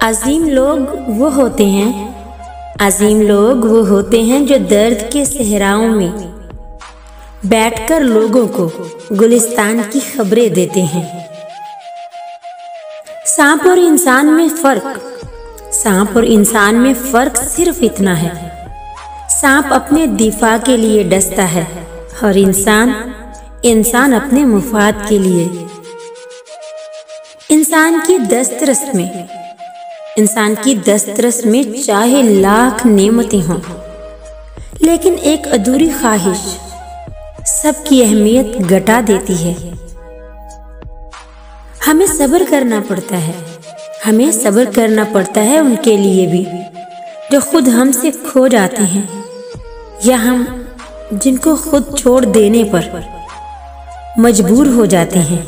अजीम लोग वो होते हैं जो दर्द के सहराओं में बैठकर लोगों को गुलिस्तान की खबरें देते हैं। सांप और इंसान में फर्क सिर्फ इतना है, सांप अपने दिफा के लिए डसता है और इंसान अपने मुफाद के लिए। इंसान की दस्तरस में चाहे लाख नेमतें हों, लेकिन एक अधूरी ख्वाहिश सबकी अहमियत घटा देती है। हमें सब्र करना पड़ता है उनके लिए भी जो खुद हमसे खो जाते हैं, या हम जिनको खुद छोड़ देने पर मजबूर हो जाते हैं।